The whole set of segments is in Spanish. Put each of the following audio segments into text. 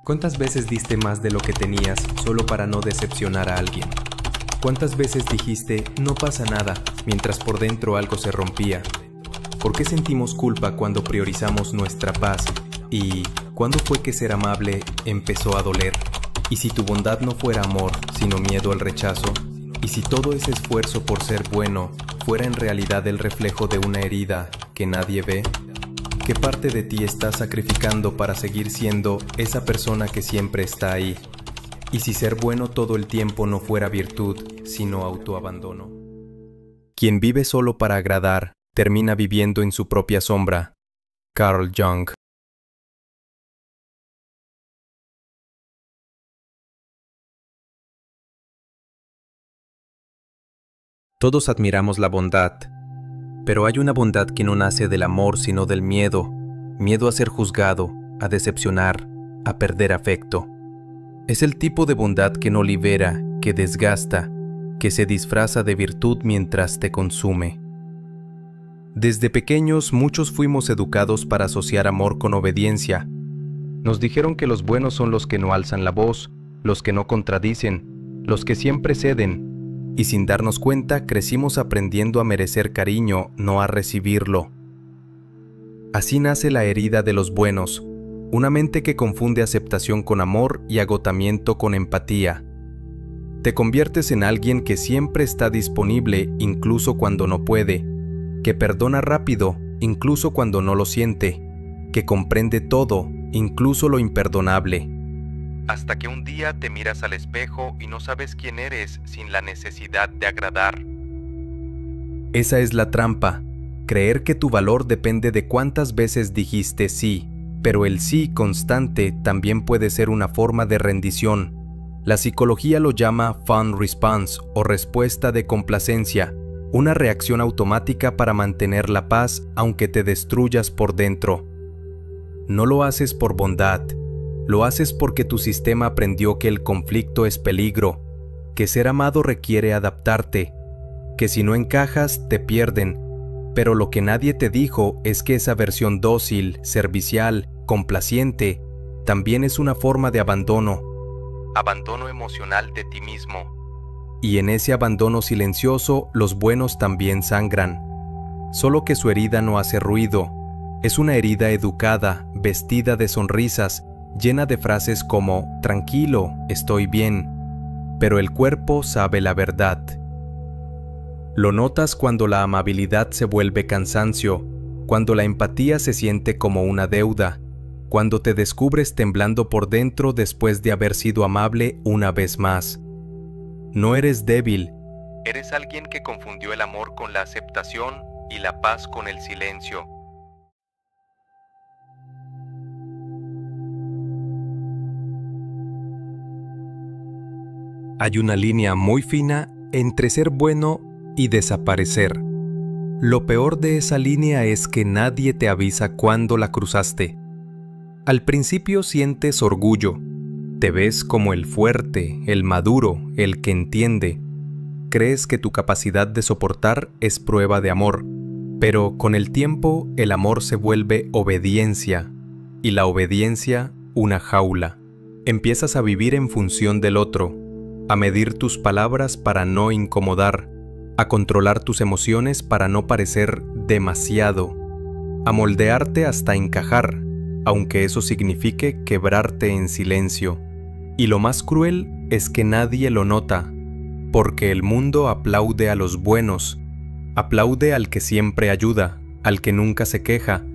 ¿Cuántas veces diste más de lo que tenías solo para no decepcionar a alguien? ¿Cuántas veces dijiste, no pasa nada, mientras por dentro algo se rompía? ¿Por qué sentimos culpa cuando priorizamos nuestra paz? ¿Y cuándo fue que ser amable empezó a doler? ¿Y si tu bondad no fuera amor, sino miedo al rechazo? ¿Y si todo ese esfuerzo por ser bueno fuera en realidad el reflejo de una herida que nadie ve? ¿Qué parte de ti estás sacrificando para seguir siendo esa persona que siempre está ahí? ¿Y si ser bueno todo el tiempo no fuera virtud, sino autoabandono? Quien vive solo para agradar, termina viviendo en su propia sombra. Carl Jung. Todos admiramos la bondad, pero hay una bondad que no nace del amor sino del miedo, miedo a ser juzgado, a decepcionar, a perder afecto. Es el tipo de bondad que no libera, que desgasta, que se disfraza de virtud mientras te consume. Desde pequeños muchos fuimos educados para asociar amor con obediencia. Nos dijeron que los buenos son los que no alzan la voz, los que no contradicen, los que siempre ceden, y sin darnos cuenta crecimos aprendiendo a merecer cariño, no a recibirlo. Así nace la herida de los buenos, una mente que confunde aceptación con amor y agotamiento con empatía. Te conviertes en alguien que siempre está disponible incluso cuando no puede, que perdona rápido incluso cuando no lo siente, que comprende todo, incluso lo imperdonable. Hasta que un día te miras al espejo y no sabes quién eres sin la necesidad de agradar. Esa es la trampa, creer que tu valor depende de cuántas veces dijiste sí, pero el sí constante también puede ser una forma de rendición. La psicología lo llama fun response o respuesta de complacencia, una reacción automática para mantener la paz aunque te destruyas por dentro. No lo haces por bondad. Lo haces porque tu sistema aprendió que el conflicto es peligro, que ser amado requiere adaptarte, que si no encajas te pierden, pero lo que nadie te dijo es que esa versión dócil, servicial, complaciente, también es una forma de abandono emocional de ti mismo. Y en ese abandono silencioso los buenos también sangran, solo que su herida no hace ruido, es una herida educada, vestida de sonrisas, llena de frases como «tranquilo, estoy bien», pero el cuerpo sabe la verdad. Lo notas cuando la amabilidad se vuelve cansancio, cuando la empatía se siente como una deuda, cuando te descubres temblando por dentro después de haber sido amable una vez más. No eres débil, eres alguien que confundió el amor con la aceptación y la paz con el silencio. Hay una línea muy fina entre ser bueno y desaparecer. Lo peor de esa línea es que nadie te avisa cuándo la cruzaste. Al principio sientes orgullo. Te ves como el fuerte, el maduro, el que entiende. Crees que tu capacidad de soportar es prueba de amor, pero con el tiempo el amor se vuelve obediencia, y la obediencia una jaula. Empiezas a vivir en función del otro, a medir tus palabras para no incomodar, a controlar tus emociones para no parecer demasiado, a moldearte hasta encajar, aunque eso signifique quebrarte en silencio. Y lo más cruel es que nadie lo nota, porque el mundo aplaude a los buenos, aplaude al que siempre ayuda, al que nunca se queja,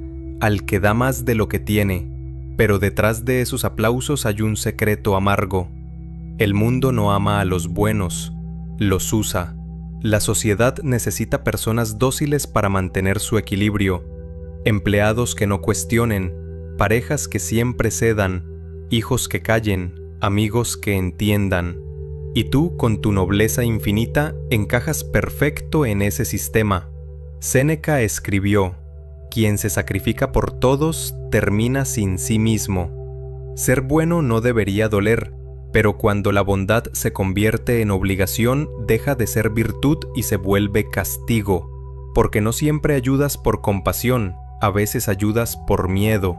al que da más de lo que tiene, pero detrás de esos aplausos hay un secreto amargo. El mundo no ama a los buenos, los usa. La sociedad necesita personas dóciles para mantener su equilibrio, empleados que no cuestionen, parejas que siempre cedan, hijos que callen, amigos que entiendan. Y tú, con tu nobleza infinita, encajas perfecto en ese sistema. Séneca escribió: «Quien se sacrifica por todos, termina sin sí mismo». Ser bueno no debería doler, pero cuando la bondad se convierte en obligación, deja de ser virtud y se vuelve castigo, porque no siempre ayudas por compasión, a veces ayudas por miedo,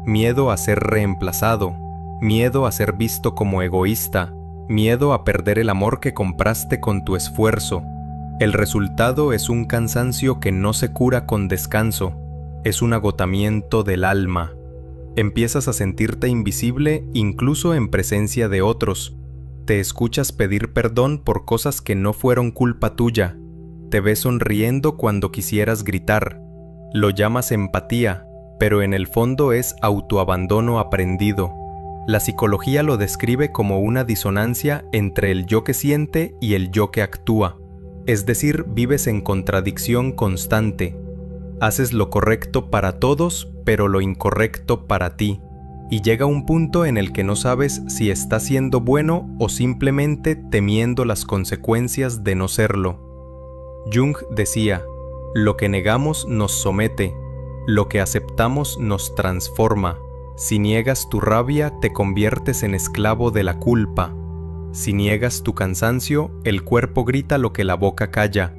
miedo a ser reemplazado, miedo a ser visto como egoísta, miedo a perder el amor que compraste con tu esfuerzo. El resultado es un cansancio que no se cura con descanso, es un agotamiento del alma. Empiezas a sentirte invisible incluso en presencia de otros. Te escuchas pedir perdón por cosas que no fueron culpa tuya. Te ves sonriendo cuando quisieras gritar. Lo llamas empatía, pero en el fondo es autoabandono aprendido. La psicología lo describe como una disonancia entre el yo que siente y el yo que actúa. Es decir, vives en contradicción constante. Haces lo correcto para todos, pero lo incorrecto para ti. Y llega un punto en el que no sabes si estás siendo bueno o simplemente temiendo las consecuencias de no serlo. Jung decía, lo que negamos nos somete, lo que aceptamos nos transforma. Si niegas tu rabia, te conviertes en esclavo de la culpa. Si niegas tu cansancio, el cuerpo grita lo que la boca calla.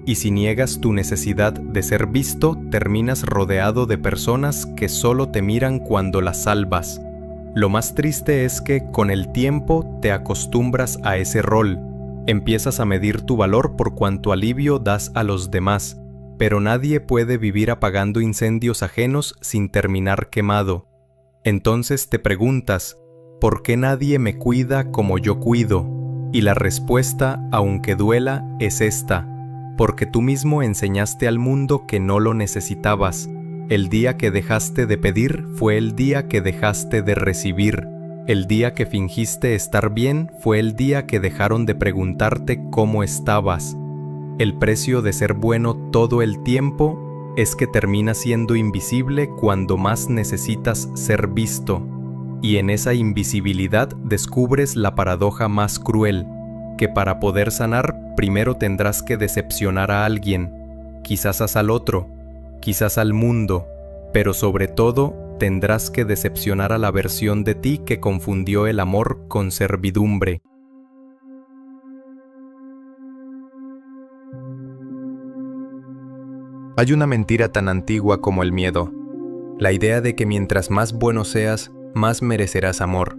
Y si niegas tu necesidad de ser visto, terminas rodeado de personas que solo te miran cuando las salvas. Lo más triste es que, con el tiempo, te acostumbras a ese rol. Empiezas a medir tu valor por cuánto alivio das a los demás. Pero nadie puede vivir apagando incendios ajenos sin terminar quemado. Entonces te preguntas, ¿por qué nadie me cuida como yo cuido? Y la respuesta, aunque duela, es esta: porque tú mismo enseñaste al mundo que no lo necesitabas. El día que dejaste de pedir fue el día que dejaste de recibir. El día que fingiste estar bien fue el día que dejaron de preguntarte cómo estabas. El precio de ser bueno todo el tiempo es que terminas siendo invisible cuando más necesitas ser visto. Y en esa invisibilidad descubres la paradoja más cruel, que para poder sanar primero tendrás que decepcionar a alguien, quizás al otro, quizás al mundo, pero sobre todo tendrás que decepcionar a la versión de ti que confundió el amor con servidumbre. Hay una mentira tan antigua como el miedo, la idea de que mientras más bueno seas, más merecerás amor.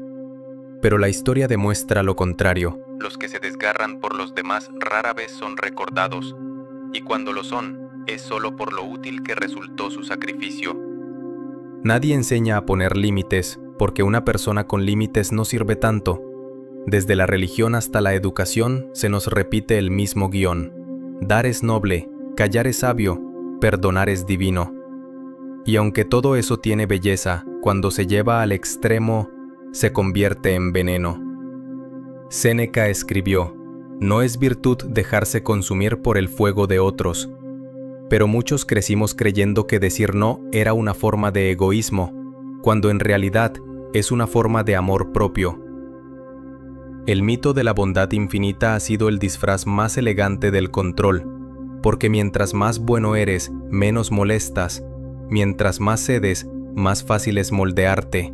Pero la historia demuestra lo contrario. Los que se desgarran por los demás rara vez son recordados, y cuando lo son, es solo por lo útil que resultó su sacrificio. Nadie enseña a poner límites, porque una persona con límites no sirve tanto. Desde la religión hasta la educación se nos repite el mismo guión. Dar es noble, callar es sabio, perdonar es divino. Y aunque todo eso tiene belleza, cuando se lleva al extremo, se convierte en veneno. Séneca escribió, no es virtud dejarse consumir por el fuego de otros. Pero muchos crecimos creyendo que decir no era una forma de egoísmo, cuando en realidad es una forma de amor propio. El mito de la bondad infinita ha sido el disfraz más elegante del control, porque mientras más bueno eres, menos molestas, mientras más cedes, más fácil es moldearte.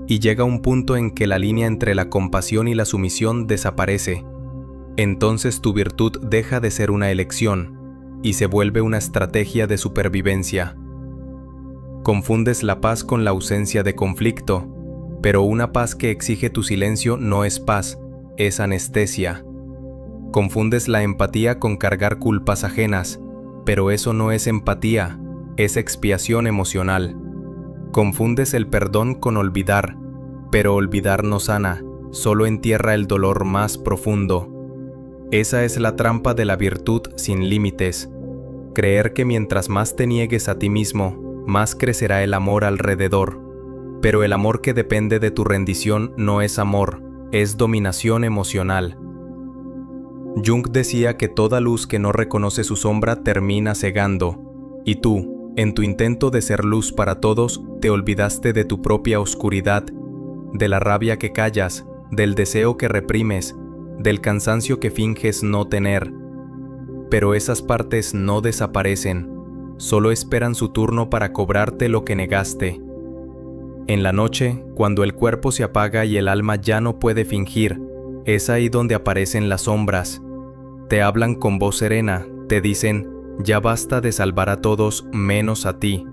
Y llega un punto en que la línea entre la compasión y la sumisión desaparece. Entonces tu virtud deja de ser una elección y se vuelve una estrategia de supervivencia. Confundes la paz con la ausencia de conflicto, pero una paz que exige tu silencio no es paz, es anestesia. Confundes la empatía con cargar culpas ajenas, pero eso no es empatía, es expiación emocional. Confundes el perdón con olvidar, pero olvidar no sana, solo entierra el dolor más profundo. Esa es la trampa de la virtud sin límites. Creer que mientras más te niegues a ti mismo, más crecerá el amor alrededor. Pero el amor que depende de tu rendición no es amor, es dominación emocional. Jung decía que toda luz que no reconoce su sombra termina cegando, y tú, en tu intento de ser luz para todos, te olvidaste de tu propia oscuridad, de la rabia que callas, del deseo que reprimes, del cansancio que finges no tener. Pero esas partes no desaparecen, solo esperan su turno para cobrarte lo que negaste. En la noche, cuando el cuerpo se apaga y el alma ya no puede fingir, es ahí donde aparecen las sombras. Te hablan con voz serena, te dicen, ya basta de salvar a todos menos a ti.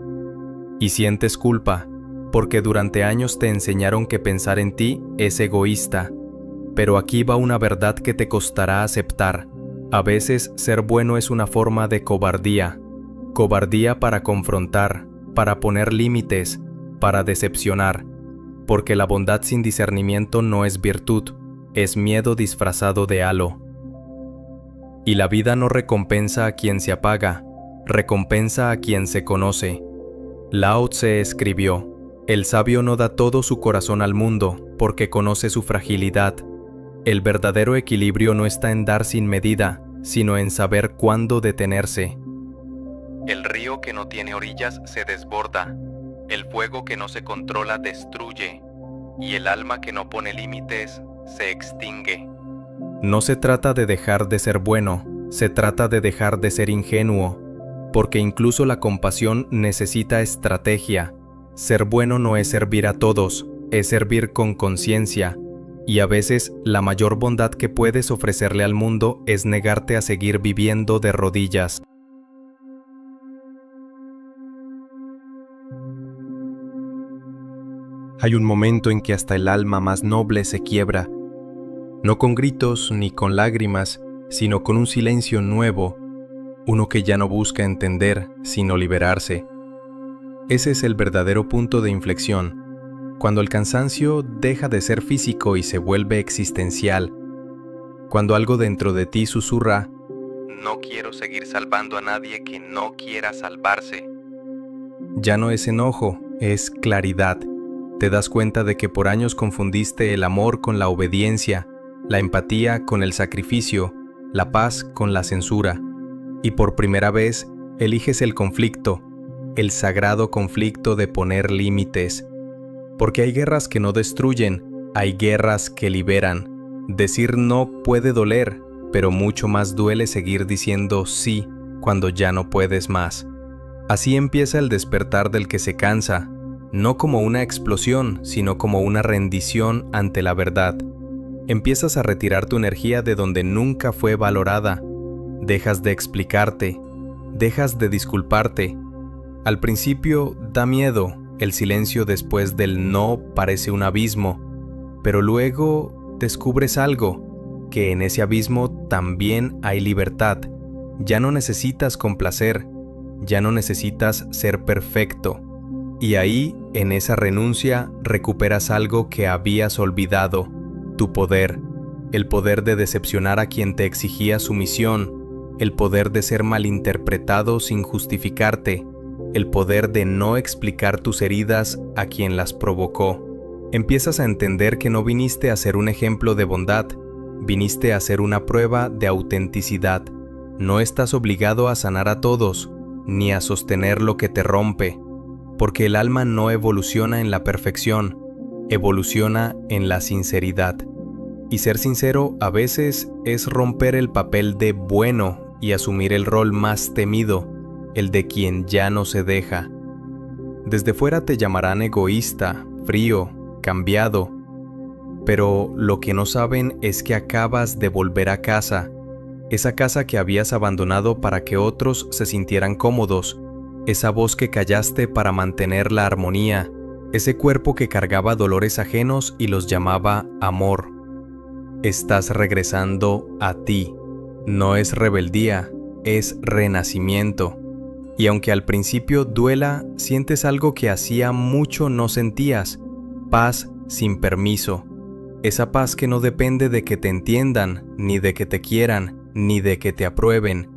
Y sientes culpa, porque durante años te enseñaron que pensar en ti es egoísta. Pero aquí va una verdad que te costará aceptar. A veces ser bueno es una forma de cobardía. Cobardía para confrontar, para poner límites, para decepcionar. Porque la bondad sin discernimiento no es virtud, es miedo disfrazado de halo. Y la vida no recompensa a quien se apaga, recompensa a quien se conoce. Lao Tse escribió: el sabio no da todo su corazón al mundo, porque conoce su fragilidad. El verdadero equilibrio no está en dar sin medida, sino en saber cuándo detenerse. El río que no tiene orillas se desborda, el fuego que no se controla destruye, y el alma que no pone límites se extingue. No se trata de dejar de ser bueno, se trata de dejar de ser ingenuo, porque incluso la compasión necesita estrategia. Ser bueno no es servir a todos, es servir con conciencia. Y a veces, la mayor bondad que puedes ofrecerle al mundo es negarte a seguir viviendo de rodillas. Hay un momento en que hasta el alma más noble se quiebra, no con gritos ni con lágrimas, sino con un silencio nuevo, uno que ya no busca entender, sino liberarse. Ese es el verdadero punto de inflexión. Cuando el cansancio deja de ser físico y se vuelve existencial. Cuando algo dentro de ti susurra: no quiero seguir salvando a nadie que no quiera salvarse. Ya no es enojo, es claridad. Te das cuenta de que por años confundiste el amor con la obediencia, la empatía con el sacrificio, la paz con la censura. Y por primera vez eliges el conflicto, el sagrado conflicto de poner límites. Porque hay guerras que no destruyen, hay guerras que liberan. Decir no puede doler, pero mucho más duele seguir diciendo sí cuando ya no puedes más. Así empieza el despertar del que se cansa, no como una explosión, sino como una rendición ante la verdad. Empiezas a retirar tu energía de donde nunca fue valorada. Dejas de explicarte, dejas de disculparte. Al principio da miedo. El silencio después del no parece un abismo, pero luego descubres algo, que en ese abismo también hay libertad. Ya no necesitas complacer, ya no necesitas ser perfecto. Y ahí, en esa renuncia, recuperas algo que habías olvidado, tu poder, el poder de decepcionar a quien te exigía sumisión, el poder de ser malinterpretado sin justificarte, el poder de no explicar tus heridas a quien las provocó. Empiezas a entender que no viniste a ser un ejemplo de bondad, viniste a ser una prueba de autenticidad. No estás obligado a sanar a todos, ni a sostener lo que te rompe, porque el alma no evoluciona en la perfección, evoluciona en la sinceridad. Y ser sincero a veces es romper el papel de bueno y asumir el rol más temido, el de quien ya no se deja. Desde fuera te llamarán egoísta, frío, cambiado, pero lo que no saben es que acabas de volver a casa, esa casa que habías abandonado para que otros se sintieran cómodos, esa voz que callaste para mantener la armonía, ese cuerpo que cargaba dolores ajenos y los llamaba amor. Estás regresando a ti. No es rebeldía, es renacimiento. Y aunque al principio duela, sientes algo que hacía mucho no sentías, paz sin permiso. Esa paz que no depende de que te entiendan, ni de que te quieran, ni de que te aprueben.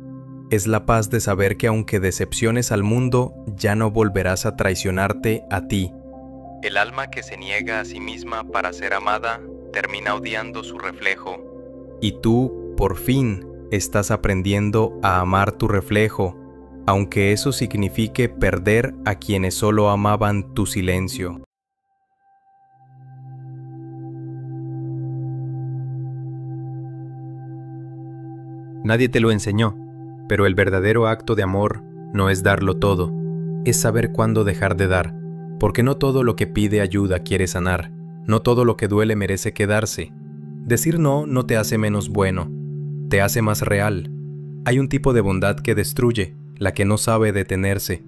Es la paz de saber que aunque decepciones al mundo, ya no volverás a traicionarte a ti. El alma que se niega a sí misma para ser amada, termina odiando su reflejo. Y tú, por fin, estás aprendiendo a amar tu reflejo, aunque eso signifique perder a quienes solo amaban tu silencio. Nadie te lo enseñó, pero el verdadero acto de amor no es darlo todo, es saber cuándo dejar de dar, porque no todo lo que pide ayuda quiere sanar, no todo lo que duele merece quedarse. Decir no no te hace menos bueno, te hace más real. Hay un tipo de bondad que destruye, la que no sabe detenerse.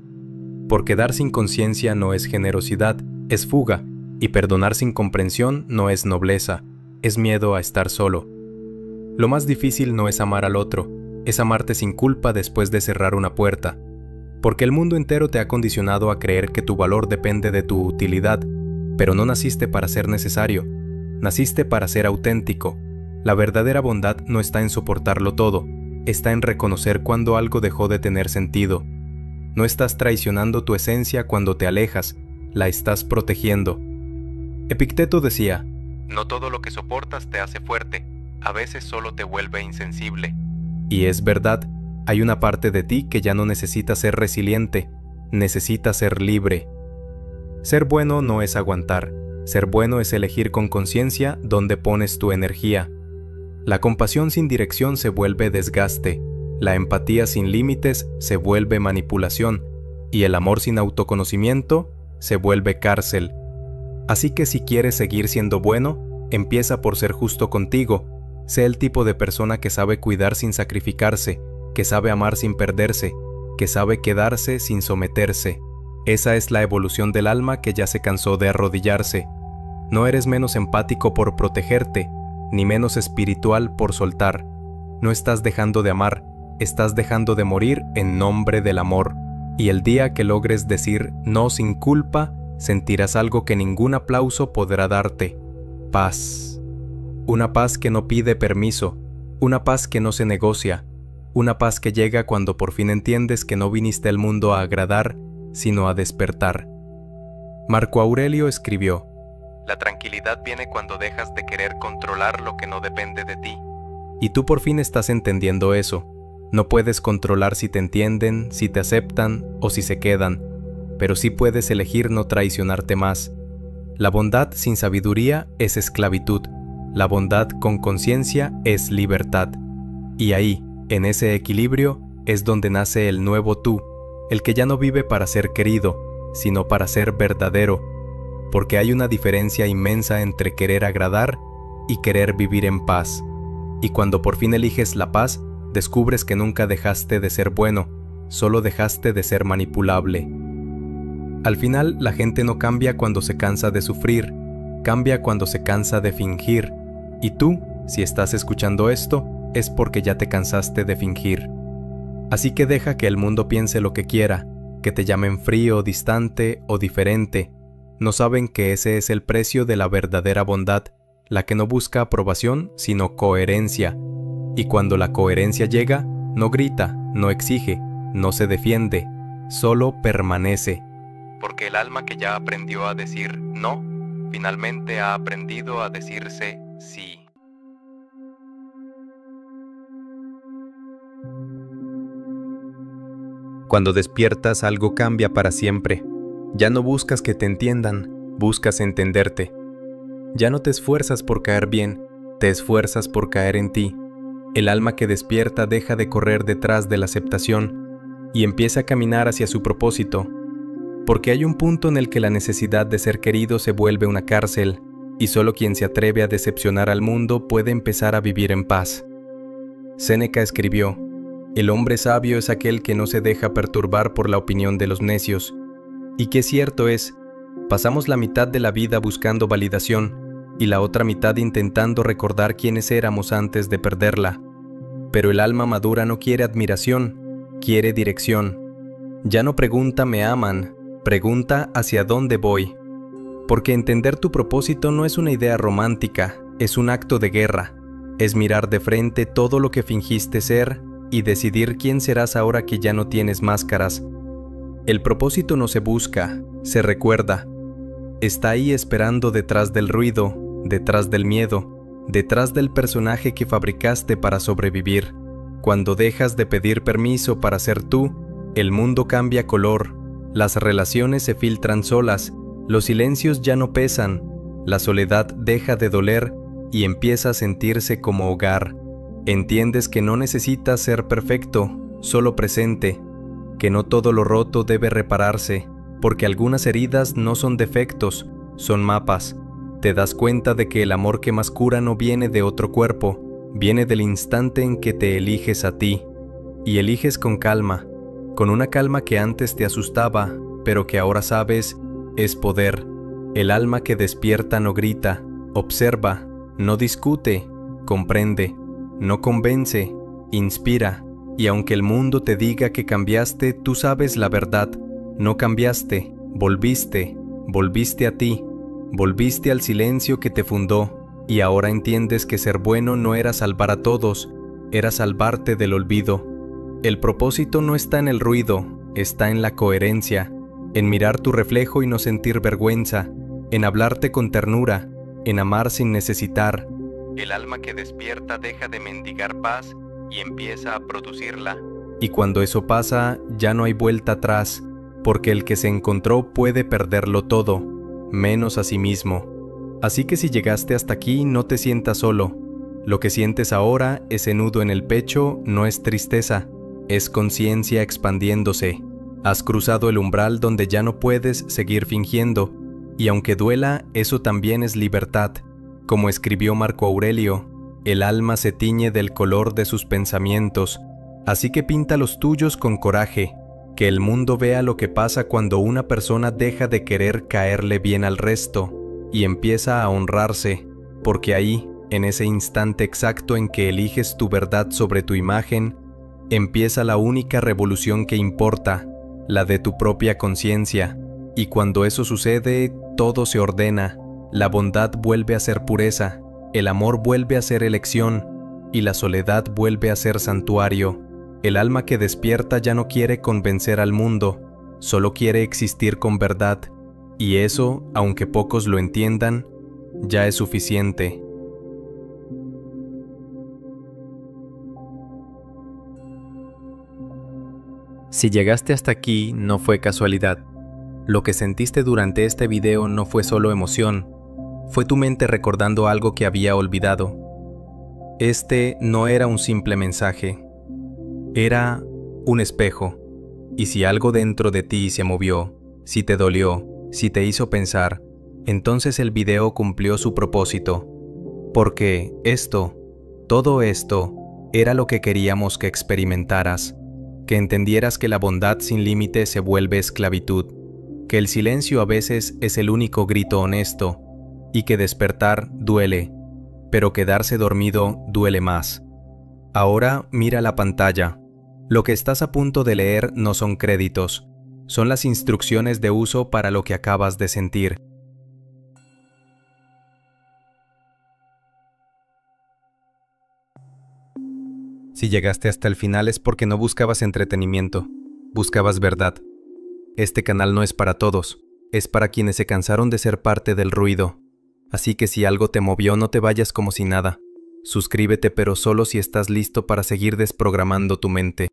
Porque dar sin conciencia no es generosidad, es fuga, y perdonar sin comprensión no es nobleza, es miedo a estar solo. Lo más difícil no es amar al otro, es amarte sin culpa después de cerrar una puerta, porque el mundo entero te ha condicionado a creer que tu valor depende de tu utilidad, pero no naciste para ser necesario, naciste para ser auténtico. La verdadera bondad no está en soportarlo todo, está en reconocer cuando algo dejó de tener sentido. No estás traicionando tu esencia cuando te alejas, la estás protegiendo. Epicteto decía, no todo lo que soportas te hace fuerte, a veces solo te vuelve insensible. Y es verdad, hay una parte de ti que ya no necesita ser resiliente, necesita ser libre. Ser bueno no es aguantar, ser bueno es elegir con conciencia dónde pones tu energía. La compasión sin dirección se vuelve desgaste, la empatía sin límites se vuelve manipulación, y el amor sin autoconocimiento se vuelve cárcel. Así que si quieres seguir siendo bueno, empieza por ser justo contigo. Sé el tipo de persona que sabe cuidar sin sacrificarse, que sabe amar sin perderse, que sabe quedarse sin someterse. Esa es la evolución del alma que ya se cansó de arrodillarse. No eres menos empático por protegerte, ni menos espiritual por soltar. No estás dejando de amar, estás dejando de morir en nombre del amor. Y el día que logres decir no sin culpa, sentirás algo que ningún aplauso podrá darte: paz. Una paz que no pide permiso, una paz que no se negocia, una paz que llega cuando por fin entiendes que no viniste al mundo a agradar, sino a despertar. Marco Aurelio escribió, la tranquilidad viene cuando dejas de querer controlar lo que no depende de ti. Y tú por fin estás entendiendo eso. No puedes controlar si te entienden, si te aceptan o si se quedan, pero sí puedes elegir no traicionarte más. La bondad sin sabiduría es esclavitud. La bondad con conciencia es libertad. Y ahí, en ese equilibrio, es donde nace el nuevo tú, el que ya no vive para ser querido, sino para ser verdadero, porque hay una diferencia inmensa entre querer agradar y querer vivir en paz. Y cuando por fin eliges la paz, descubres que nunca dejaste de ser bueno, solo dejaste de ser manipulable. Al final, la gente no cambia cuando se cansa de sufrir, cambia cuando se cansa de fingir. Y tú, si estás escuchando esto, es porque ya te cansaste de fingir. Así que deja que el mundo piense lo que quiera, que te llamen frío, distante o diferente. No saben que ese es el precio de la verdadera bondad, la que no busca aprobación, sino coherencia. Y cuando la coherencia llega, no grita, no exige, no se defiende, solo permanece. Porque el alma que ya aprendió a decir no, finalmente ha aprendido a decirse sí. Cuando despiertas, algo cambia para siempre. Ya no buscas que te entiendan, buscas entenderte. Ya no te esfuerzas por caer bien, te esfuerzas por caer en ti. El alma que despierta deja de correr detrás de la aceptación y empieza a caminar hacia su propósito. Porque hay un punto en el que la necesidad de ser querido se vuelve una cárcel, y solo quien se atreve a decepcionar al mundo puede empezar a vivir en paz. Séneca escribió, el hombre sabio es aquel que no se deja perturbar por la opinión de los necios. Y qué cierto es, pasamos la mitad de la vida buscando validación y la otra mitad intentando recordar quiénes éramos antes de perderla. Pero el alma madura no quiere admiración, quiere dirección. Ya no pregunta ¿me aman?, pregunta ¿hacia dónde voy? Porque entender tu propósito no es una idea romántica, es un acto de guerra. Es mirar de frente todo lo que fingiste ser y decidir quién serás ahora que ya no tienes máscaras. El propósito no se busca, se recuerda. Está ahí esperando detrás del ruido, detrás del miedo, detrás del personaje que fabricaste para sobrevivir. Cuando dejas de pedir permiso para ser tú, el mundo cambia color, las relaciones se filtran solas, los silencios ya no pesan, la soledad deja de doler y empieza a sentirse como hogar. Entiendes que no necesitas ser perfecto, solo presente, que no todo lo roto debe repararse, porque algunas heridas no son defectos, son mapas. Te das cuenta de que el amor que más cura no viene de otro cuerpo, viene del instante en que te eliges a ti. Y eliges con calma, con una calma que antes te asustaba, pero que ahora sabes es poder. El alma que despierta no grita, observa, no discute, comprende, no convence, inspira, y aunque el mundo te diga que cambiaste, tú sabes la verdad, no cambiaste, volviste a ti, volviste al silencio que te fundó, y ahora entiendes que ser bueno no era salvar a todos, era salvarte del olvido. El propósito no está en el ruido, está en la coherencia, en mirar tu reflejo y no sentir vergüenza, en hablarte con ternura, en amar sin necesitar. El alma que despierta deja de mendigar paz y empieza a producirla. Y cuando eso pasa, ya no hay vuelta atrás, porque el que se encontró puede perderlo todo, menos a sí mismo. Así que si llegaste hasta aquí, no te sientas solo. Lo que sientes ahora, ese nudo en el pecho, no es tristeza, es conciencia expandiéndose. Has cruzado el umbral donde ya no puedes seguir fingiendo, y aunque duela, eso también es libertad. Como escribió Marco Aurelio, el alma se tiñe del color de sus pensamientos, así que pinta los tuyos con coraje, que el mundo vea lo que pasa cuando una persona deja de querer caerle bien al resto y empieza a honrarse, porque ahí, en ese instante exacto en que eliges tu verdad sobre tu imagen, empieza la única revolución que importa, la de tu propia conciencia, y cuando eso sucede, todo se ordena, la bondad vuelve a ser pureza, el amor vuelve a ser elección, y la soledad vuelve a ser santuario. El alma que despierta ya no quiere convencer al mundo, solo quiere existir con verdad, y eso, aunque pocos lo entiendan, ya es suficiente. Si llegaste hasta aquí, no fue casualidad. Lo que sentiste durante este video no fue solo emoción, fue tu mente recordando algo que había olvidado. Este no era un simple mensaje, era un espejo, y si algo dentro de ti se movió, si te dolió, si te hizo pensar, entonces el video cumplió su propósito, porque todo esto, era lo que queríamos que experimentaras, que entendieras que la bondad sin límite se vuelve esclavitud, que el silencio a veces es el único grito honesto, y que despertar duele, pero quedarse dormido duele más. Ahora mira la pantalla. Lo que estás a punto de leer no son créditos, son las instrucciones de uso para lo que acabas de sentir. Si llegaste hasta el final es porque no buscabas entretenimiento, buscabas verdad. Este canal no es para todos, es para quienes se cansaron de ser parte del ruido. Así que si algo te movió, no te vayas como si nada. Suscríbete, pero solo si estás listo para seguir desprogramando tu mente.